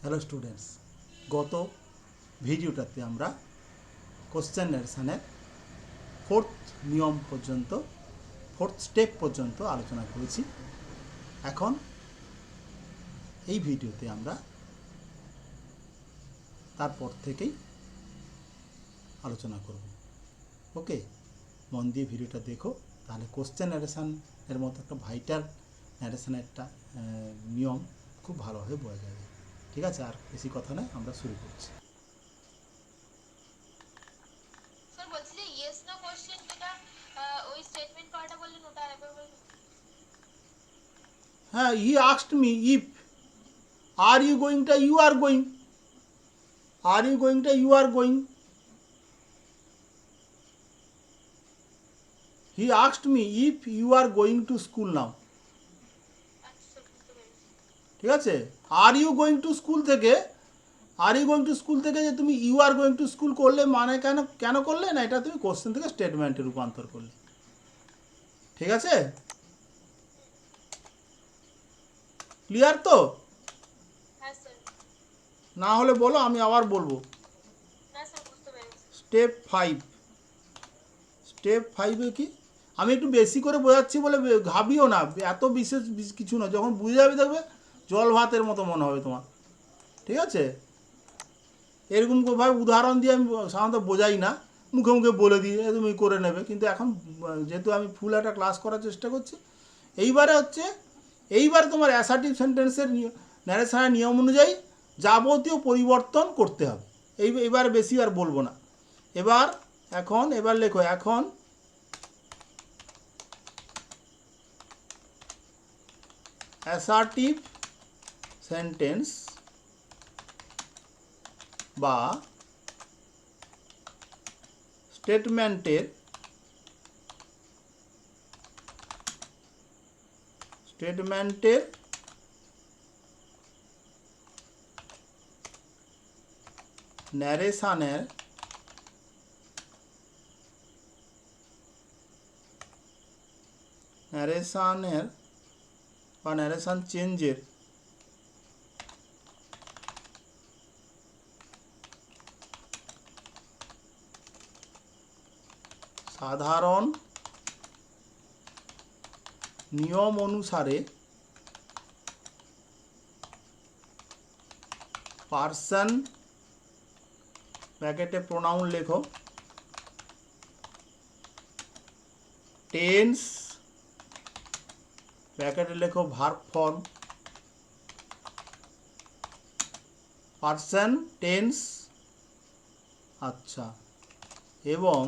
Hello students, গত ভিডিওটাতে আমরা কোশ্চেন ন্যারেশনের ফোর্থ নিয়ম পর্যন্ত, ফোর্থ স্টেপ পর্যন্ত আলোচনা করেছি। এখন এই ভিডিওতে আমরা তারপর থেকেই আলোচনা করব। ওকে, মন দিয়ে ভিডিওটা দেখো, তাহলে কোশ্চেন ন্যারেশনের মতো একটা ভাইটাল ন্যারেশনের একটা নিয়ম খুব ভালোভাবে বোঝা যাবে। ঠিক আছে, আর বেশি কথা নয়, আমরা শুরু করছি। স্যার বলছি যে ইয়েস নো কোশ্চেন যেটা ওই স্টেটমেন্ট কয়টা বললেন ওটা আরেকবার বলুন। হ্যাঁ, he asked me if are you গোয়িংটা you are going, are you গোয়িংটা you are going, he asked me if you are going to school now. আচ্ছা বুঝতে পেরেছি। ঠিক আছে, are you going to school থেকে, are you going to school থেকে যে তুমি you are going to school করলে, মানে কেন কেন করলে না, এটা তুমি কোশ্চেন থেকে স্টেটমেন্টে রূপান্তর করলে। ঠিক আছে, ক্লিয়ার তো? হ্যাঁ স্যার। না হলে বলো, আমি আবার বলবো। না স্যার বুঝতে পেরেছি। স্টেপ 5, স্টেপ 5-এ কি, আমি একটু বেশি করে বোঝাচ্ছি বলে ঘাবিও না, এত বিশেষ কিছু না, যখন বুঝে যাবে দেখবে জল ভাতের মতো মনে হবে তোমার। ঠিক আছে, এরকম ভাবে উদাহরণ দিয়ে আমি সাধারণত বোঝাই না, মুখে মুখে বলে দিই তুমি করে নেবে, কিন্তু এখন যেহেতু আমি ফুল একটা ক্লাস করার চেষ্টা করছি, এইবারে হচ্ছে এইবারে তোমার অ্যাসার্টিভ সেন্টেন্সের ন্যারেশনের নিয়ম অনুযায়ী যাবতীয় পরিবর্তন করতে হবে। এইবারে বেশি আর বলবো না। এবার লেখো, এখন অ্যাসার্টিভ সেন্টেন্স বা স্টেটমেন্টের ন্যারেশন বা ন্যারেশন চেঞ্জের সাধারণ নিয়ম অনুসারে পার্সন, ব্র্যাকেটে প্রোনাউন লেখো, টেন্স, ব্র্যাকেটে লেখো ভার্ব ফর্ম, পার্সন, টেন্স, আচ্ছা, এবং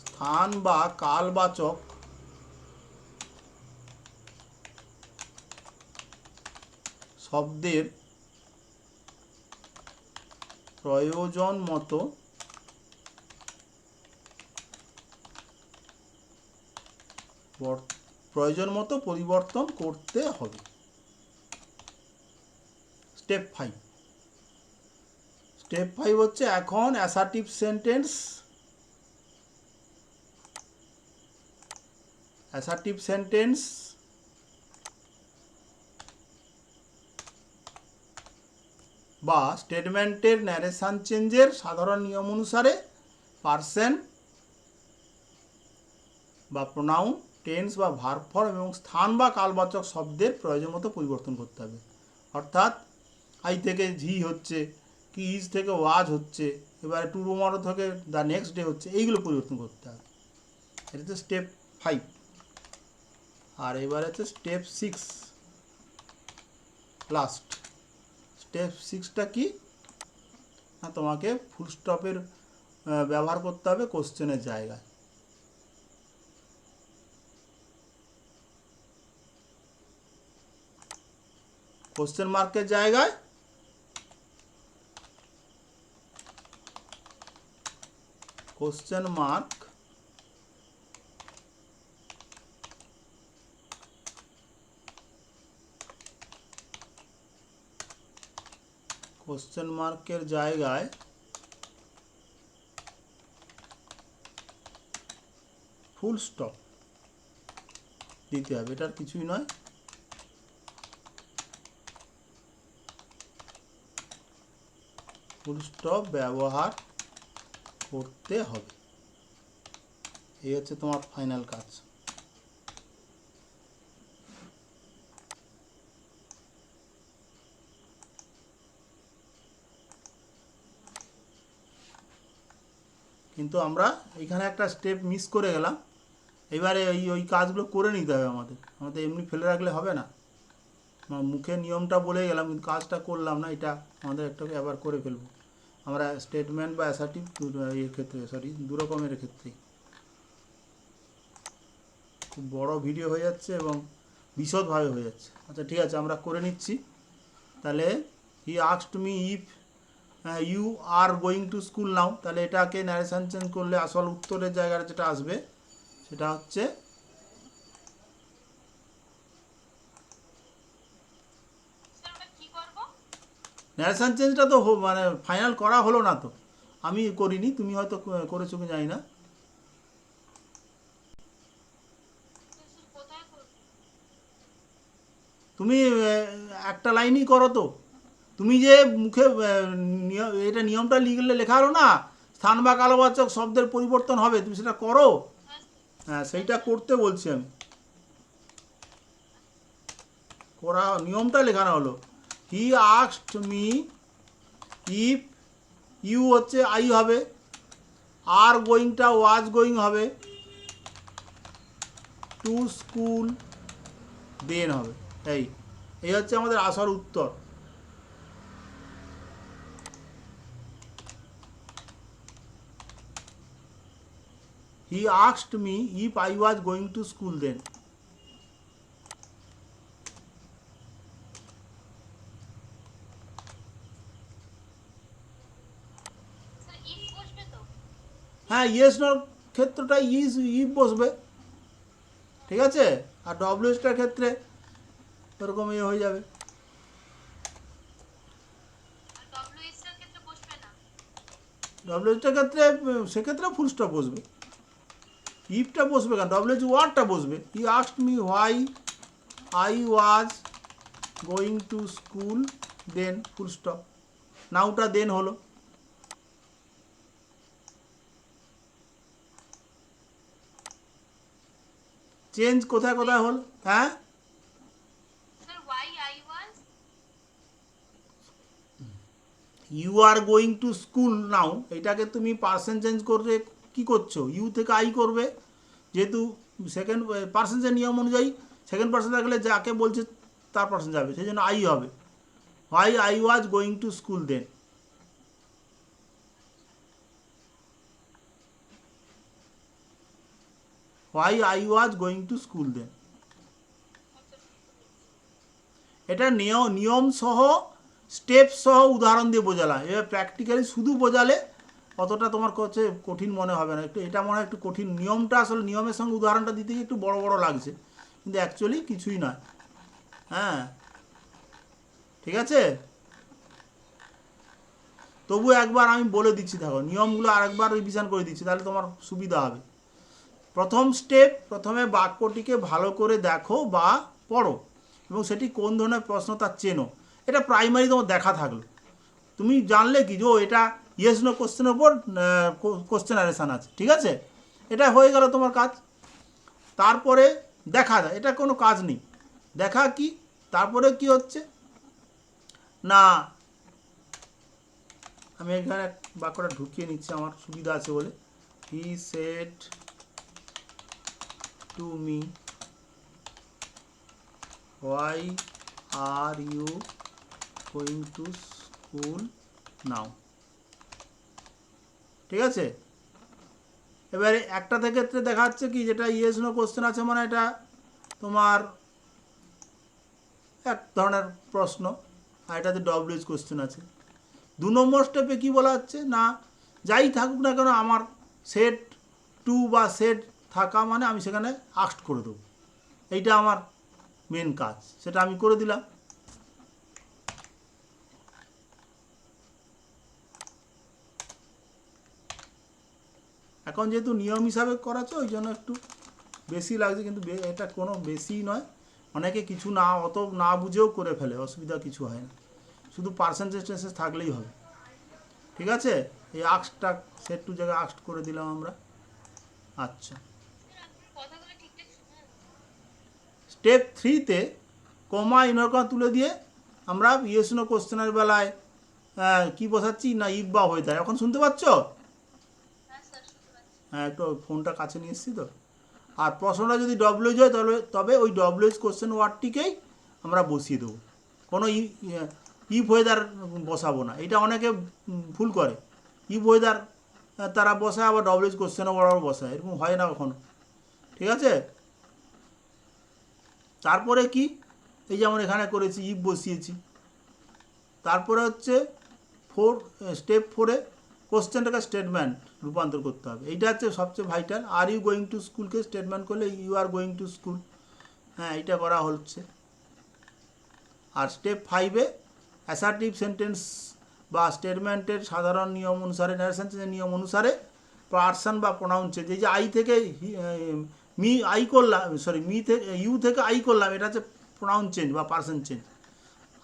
স্থান বা কালবাচক শব্দের প্রয়োজন মতো পরিবর্তন করতে হবে। স্টেপ 5 হচ্ছে এখন অ্যাসার্টিভ সেন্টেন্স বা স্টেটমেন্টের ন্যারেশন চেঞ্জের সাধারণ নিয়ম অনুসারে পার্সন বা প্রোনাউন, টেন্স বা ভার্ব ফর্ম এবং স্থান বা কালবাচক শব্দের প্রয়োজন মতো পরিবর্তন করতে হবে। অর্থাৎ আই থেকে ঝি হচ্ছে, কি ইজ থেকে ওয়াজ হচ্ছে, এবারে টুমরো থেকে দ্য নেক্সট ডে হচ্ছে, এইগুলো পরিবর্তন করতে হবে। এটা হচ্ছে স্টেপ 5। আর এবার হচ্ছে স্টেপ 6, লাস্ট। স্টেপ 6টা কি না, তোমাকে ফুল স্টপের ব্যবহার করতে হবে কোশ্চেনের জায়গায়। কোশ্চেন মার্কের জায়গায় কোশ্চেন মার্ক কোশ্চেন মার্কের জায়গায় ফুল স্টপ দিতে হবে, এটার কিছুই নয়। ফুল স্টপ ব্যবহার করতে হবে, এই হচ্ছে তোমার ফাইনাল কাজ। কিন্তু আমরা এখানে একটা স্টেপ মিস করে গেলাম, এবারে ওই কাজগুলো করে নিতে হবে আমাদের, এমনি ফেলে রাখলে হবে না। মুখে নিয়মটা বলে গেলাম কিন্তু কাজটা করলাম না, এটা আমাদের একটা আবার করে ফেলবো আমরা স্টেটমেন্ট বা অ্যাসার্টিভ এর ক্ষেত্রে, সরি দু রকমের ক্ষেত্রেই। খুব বড় ভিডিও হয়ে যাচ্ছে এবং বিশদভাবে হয়ে যাচ্ছে। আচ্ছা ঠিক আছে, আমরা করে নিচ্ছি তাহলে। He asked me if you are going to school now, তাহলে এটাকে ন্যারেশন চেঞ্জ করলে আসল উত্তরের জায়গায় যেটা আসবে সেটা হচ্ছে ন্যারেশন চেঞ্জটা তো মানে ফাইনাল করা হলো না, তো আমি করিনি, তুমি হয়তো করেছো কি জানি না। তুমি একটা লাইনই করো তো, তুমি যে মুখে এটা নিয়মটা লিখলে লেখা হলো না, স্থান বা কালবাচক শব্দের পরিবর্তন হবে, তুমি সেটা করো। হ্যাঁ সেইটা করতে বলছি আমি, করা নিয়মটা লেখানো হলো। He asked me if, you হচ্ছে আই হবে, আর গোয়িংটা ওয়াজ গোয়িং হবে, টু স্কুল দেন হবে। এই হচ্ছে আমাদের আসল উত্তর। He asked me if I was going to school then. হ্যাঁ ইয়েস নোর ক্ষেত্রটা ইফ বসবে, ঠিক আছে। আর ডব্লিউএসটার ক্ষেত্রে এরকম হয়ে যাবে, ডব্লিউএসটার ক্ষেত্রে সেক্ষেত্রে ফুল স্টপ বসবে, ইফটা বসবে কেন, ডব্লিউএইচ ওয়ার্ডটা বসবে। He asked me why I was going to school then, full stop, নাউটা দেন হলো। চেঞ্জ কোথায় কোথায় হল, হ্যাঁ you are going to school now, এটাকে তুমি পার্সেন্ট চেঞ্জ করবে, কি করছো, ইউ থেকে আই করবে, যেহেতু সেকেন্ড পার্সেন্টের নিয়ম অনুযায়ী সেকেন্ড পার্সেন্ট থাকলে যাকে বলছে তার পার্সেন্ট যাবে, সেই জন্য আই হবে। Why I was going to school then, why I was going to school then. এটা নিয়ম সহ স্টেপ সহ উদাহরণ দিয়ে বোঝালাম, এবার প্র্যাকটিক্যালি শুধু বোঝালে অতটা তোমার কাছে কঠিন মনে হবে না, একটু এটা মনে হয় একটু কঠিন, নিয়মটা আসলে নিয়মের সঙ্গে উদাহরণটা দিতে গিয়ে একটু বড় বড় লাগছে, কিন্তু অ্যাকচুয়ালি কিছুই নয়। হ্যাঁ ঠিক আছে, তবু একবার আমি বলে দিচ্ছি, দেখো নিয়মগুলো আরেকবার রিভিশন করে দিচ্ছি, তাহলে তোমার সুবিধা হবে। প্রথম স্টেপ, প্রথমে বাক্যটিকে ভালো করে দেখো বা পড়ো এবং সেটি কোন ধরনের প্রশ্ন তার চেনো, এটা প্রাইমারি তোমার দেখা থাকলো, তুমি জানলে কি যে এটা ইয়েস নো কোশ্চেনের উপর কোশ্চেন ন্যারেশন আছে, ঠিক আছে, এটা হয়ে গেল তোমার কাজ। তারপরে দেখা যায়, এটা কোনো কাজ নেই, দেখা কি, তারপরে কি হচ্ছে না, আমি এখানে বাক্যটা ঢুকিয়ে নিচ্ছি আমার সুবিধা আছে বলে। He said to me why are you going to school now, ঠিক আছে। এবারে একটা ক্ষেত্রে দেখা যাচ্ছে কি, যেটা ইয়েস নো কোশ্চেন আছে মানে এটা তোমার এক ধরনের প্রশ্ন, আর এটাতে ডব্লিউএইচ কোশ্চেন আছে। 2 নম্বর স্টেপে কি বলা হচ্ছে না, যাই থাকুক না কেন আমার সেট টু বা সেট থাকা মানে আমি সেখানে আস্কড করে দেবো, এইটা আমার মেন কাজ, সেটা আমি করে দিলাম। এখন যেহেতু নিয়ম হিসাবে করাচ্ছে ওই জন্য একটু বেশি লাগছে, কিন্তু এটা কোনো বেশি নয়, অনেকে কিছু না অত না বুঝেও করে ফেলে, অসুবিধা কিছু হয় না, শুধু পার্সেন্টেজ টেন্সেস থাকলেই হবে। ঠিক আছে, এই আক্সটা সেট টু জায়গায় আক্সড করে দিলাম আমরা। আচ্ছা, কথাগুলো ঠিকঠাক শুনুন। স্টেপ 3-তে কমা ইনরকম তুলে দিয়ে আমরা ইয়েস নো কোশ্চেনের বেলায় কি বসাচ্ছি না ইফ বা হয়ে এখন শুনতে পাচ্ছ? হ্যাঁ স্যার শুনতে পাচ্ছি। হ্যাঁ, একটু ফোনটা কাছে নিয়ে এসেছি তো। আর প্রশ্নটা যদি ডব্লিউজ হয় তবে ওই ডব্লিউজ কোশ্চেন ওয়ার্ডটিকেই আমরা বসিয়ে দেবো, কোনো ইফ ওয়েদার বসাবো না। এটা অনেকে ভুল করে, ইফ ওয়েদার তারা বসায় আবার ডব্লিউজ কোশ্চেন ওয়ার্ড বসায়, এরকম হয় না কখনো। ঠিক আছে, তারপরে কি, এই যেমন এখানে করেছি ইফ বসিয়েছি। তারপরে হচ্ছে স্টেপ 4-এ কোশ্চেনটাকে স্টেটমেন্ট রূপান্তর করতে হবে। এইটা হচ্ছে সবচেয়ে vital. Are you going to স্কুলকে স্টেটমেন্ট করলে you are going to school, হ্যাঁ এইটা করা হচ্ছে। আর স্টেপ 5-এ অ্যাসার্টিভ সেন্টেন্স বা স্টেটমেন্টের সাধারণ নিয়ম অনুসারে, ন্যারেশন চেঞ্জের নিয়ম অনুসারে পার্সন বা প্রোনাউন চেঞ্জ, এই যে আই থেকে মি আই করলাম, সরি মি থেকে ইউ থেকে আই করলাম, এটা হচ্ছে প্রোনাউন চেঞ্জ বা পার্সন চেঞ্জ।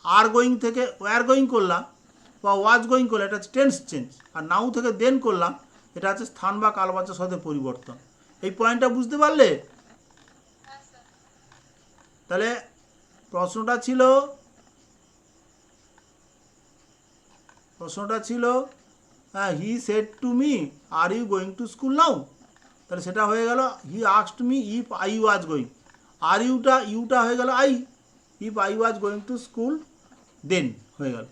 আর গোয়িং থেকে ওয়ার গোয়িং করলাম বা ওয়াজ গোয়িং করলাম, এটা হচ্ছে টেন্স চেঞ্জ। আর নাও থেকে দেন করলাম, এটা হচ্ছে স্থান বা কালবাচক সাথে পরিবর্তন। এই পয়েন্টটা বুঝতে পারলে? হ্যাঁ স্যার। তাহলে প্রশ্নটা ছিল he said to me are you going to school now, তাহলে সেটা হয়ে গেল he asked me if I was going. আর ইউটা হয়ে গেল I, if I was going to school then হয়ে গেল।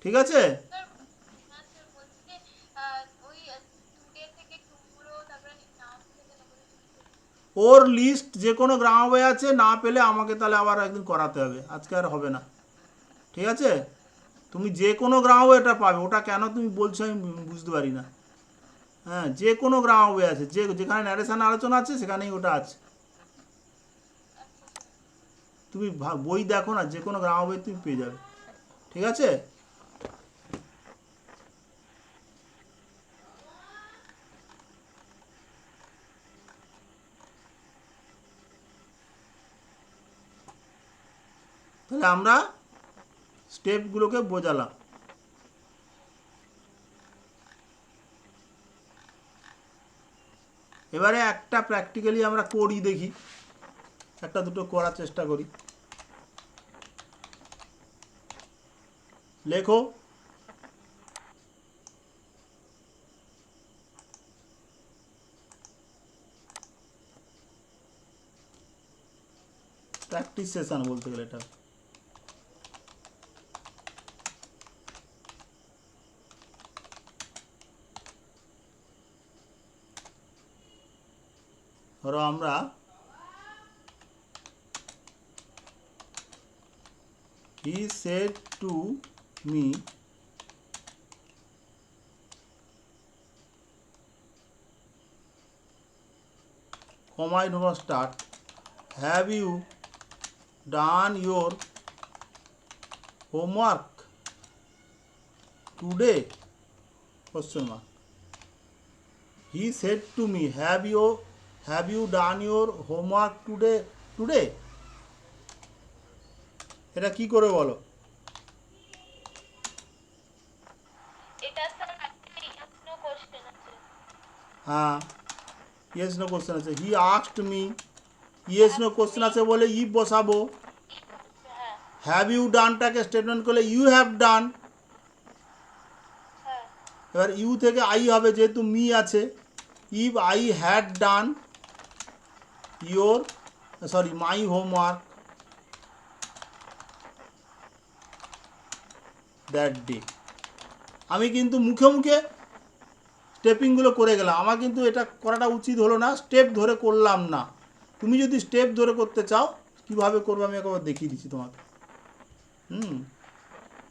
ঠিক আছে, স্যার হ্যাঁ স্যার বলছি যে ওই টুডে থেকে টুমরো তারপরে নাও থেকে তারপরে ওর লিস্ট যে কোনো গ্রামার বই আছে, না পেলে আমাকে তাহলে আবার একদিন করাতে হবে, আজকে আর হবে না। ঠিক আছে, তুমি যে কোনো গ্রামার বই এটা পাবে, ওটা কেন তুমি বলছো আমি বুঝতে পারি না। হ্যাঁ, যে কোনো গ্রামার বই আছে, যেখানে ন্যারেশন আলোচনা আছে সেখানেই ওটা আছে। তুমি বই দেখো না, যে কোনো গ্রামার বই তুমি পেয়ে যাবে। ঠিক আছে, তাহলে আমরা স্টেপগুলোকে বোঝালাম। এবারে একটা প্র্যাকটিক্যালি আমরা করি, দেখি একটা দুটো করার চেষ্টা করি। লেখো প্র্যাকটিস সেশন বলতে গেলে এটা। ধরো আমরা হি said to me comma start, have you done your homework today? Question mark. He said to me, have you done your homework today? এটা কি করে বলো? এটা স্যার একটা প্রশ্ন কোশ্চেন আছে। হ্যাঁ, ইয়েস নো কোশ্চেন আছে। He asked me, yes no question আছে বলে ইফ বসাবো। হ্যাঁ হ্যাভ ইউ ডানটাকে স্টেটমেন্ট করলে ইউ হ্যাভ ডান। হ্যাঁ এবার ইউ থেকে আই হবে, যেহেতু মি আছে। If I had done my homework that day. আমি কিন্তু মুখে মুখে স্টেপিংগুলো করে গেলাম, আমার কিন্তু এটা করাটা উচিত হলো না, স্টেপ ধরে করলাম না। তুমি যদি স্টেপ ধরে করতে চাও কীভাবে করবে আমি একবার দেখিয়ে দিচ্ছি তোমাকে।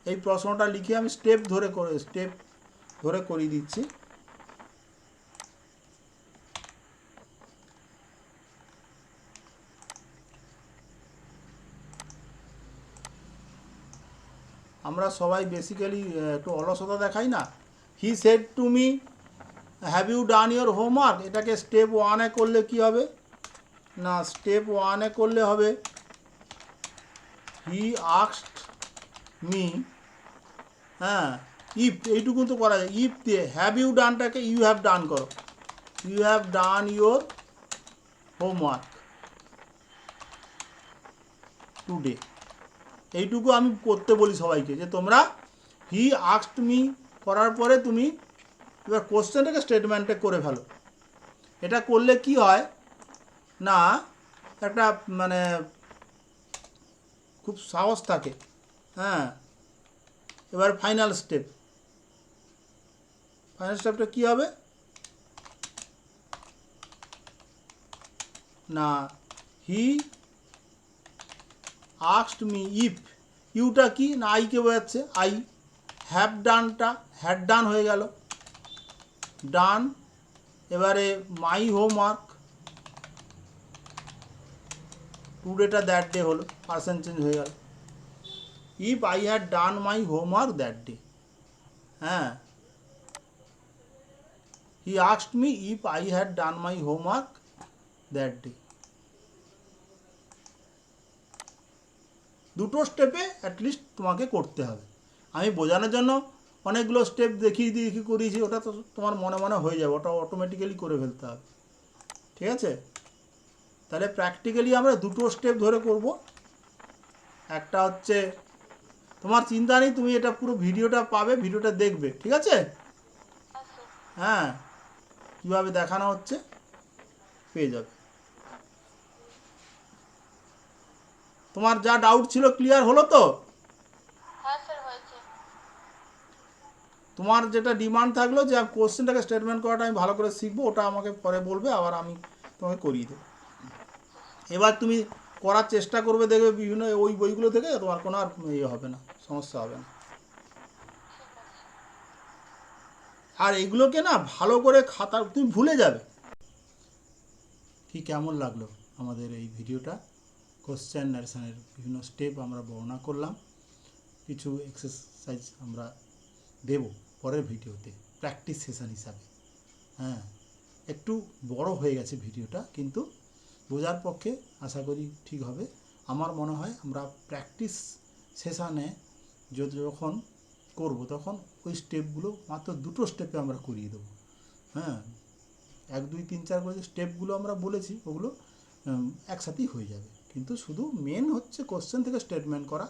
এই প্রশ্নটা লিখে আমি স্টেপ ধরে করিয়ে দিচ্ছি। আমরা সবাই বেসিক্যালি একটু অলসতা দেখাই না। He said to me, have you done your homework, এটাকে স্টেপ 1-এ করলে কি হবে না, স্টেপ 1-এ করলে হবে হি আস্কড মি, হ্যাঁ ইফ, এইটুকু তো করা যায়, ইফ দিয়ে হ্যাভ ইউ ডানটাকে ইউ হ্যাভ ডান করো, you have done your homework today, এইটুকু আমি করতে বলি সবাইকে যে তোমরা হি আস্কড মি করার পরে তুমি এবার কোশ্চেনটাকে স্টেটমেন্টে করে ফেলো। এটা করলে কি হয় না, একটা মানে খুব সাহস থাকে। হ্যাঁ, এবার ফাইনাল স্টেপটা কী হবে না, হি আস্কড মি ইফ, ইউটা কি না আইকে বোঝাচ্ছে, আই, হ্যাভ ডানটা হ্যাড ডান হয়ে গেল, ডান, এবারে মাই হোমওয়ার্ক টুডেটা দ্যাট ডে হলো, পার্সেন্ট চেঞ্জ হয়ে গেল, if I had done my homework that day, হ্যাঁ he asked me if I had done my homework that day. দুটো স্টেপে অ্যাটলিস্ট তোমাকে করতে হবে। আমি বোঝানোর জন্য অনেকগুলো স্টেপ দেখিয়ে করিয়েছি, ওটা তো তোমার মনে মনে হয়ে যাবে, ওটা অটোমেটিক্যালি করে ফেলতে হবে, ঠিক আছে? তাহলে প্র্যাকটিক্যালি আমরা দুটো স্টেপ ধরে করব। একটা হচ্ছে তোমার চিন্তা নেই, তুমি এটা পুরো ভিডিওটা পাবে, ভিডিওটা দেখবে, ঠিক আছে? হ্যাঁ, কীভাবে দেখানো হচ্ছে পেয়ে যাবে। তোমার যা ডাউট ছিল ক্লিয়ার হলো তো? হ্যাঁ স্যার হয়েছে। তোমার যেটা ডিমান্ড থাকলো যে কোশ্চেনটাকে স্টেটমেন্ট করাটা আমি ভালো করে শিখবো, ওটা আমাকে পরে বলবে, আবার আমি তোমাকে করিয়ে দেবো। এবার তুমি করার চেষ্টা করবে, দেখবে বিভিন্ন ওই বইগুলো থেকে তোমার কোনো আর ইয়ে হবে না, সমস্যা হবে না। আর এগুলোকে না ভালো করে খাতা তুমি ভুলে যাবে। কি কেমন লাগলো আমাদের এই ভিডিওটা? কোশ্চেন ন্যারেশনের বিভিন্ন স্টেপ আমরা বর্ণনা করলাম, কিছু এক্সারসাইজ আমরা দেব পরের ভিডিওতে প্র্যাকটিস সেশন হিসাবে। হ্যাঁ, একটু বড় হয়ে গেছে ভিডিওটা, কিন্তু বোঝার পক্ষে আশা করি ঠিক হবে। আমার মনে হয় আমরা প্র্যাকটিস সেশানে যখন করব তখন ওই স্টেপগুলো মাত্র দুটো স্টেপে আমরা করিয়ে দেবো। হ্যাঁ, 1 2 3 4 করে যে স্টেপগুলো আমরা বলেছি ওগুলো একসাথেই হয়ে যাবে, কিন্তু শুধু মেন হচ্ছে কোশ্চেন থেকে স্টেটমেন্ট করা,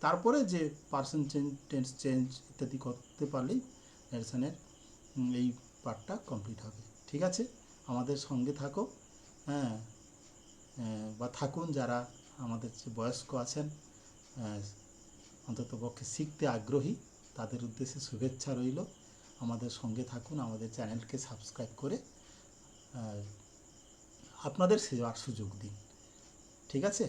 তারপরে যে পার্সন চেঞ্জ, টেন্স চেঞ্জ ইত্যাদি করতে পারলেই ন্যারেশনের এই পার্টটা কমপ্লিট হবে। ঠিক আছে, আমাদের সঙ্গে থাকো। হ্যাঁ, বা থাকুন যারা আমাদের যে বয়স্ক আছেন, অন্তত পক্ষে শিখতে আগ্রহী, তাদের উদ্দেশ্যে শুভেচ্ছা রইল। আমাদের সঙ্গে থাকুন, আমাদের চ্যানেলকে সাবস্ক্রাইব করে আপনাদের সেবার সুযোগ দিন। ঠিক আছে।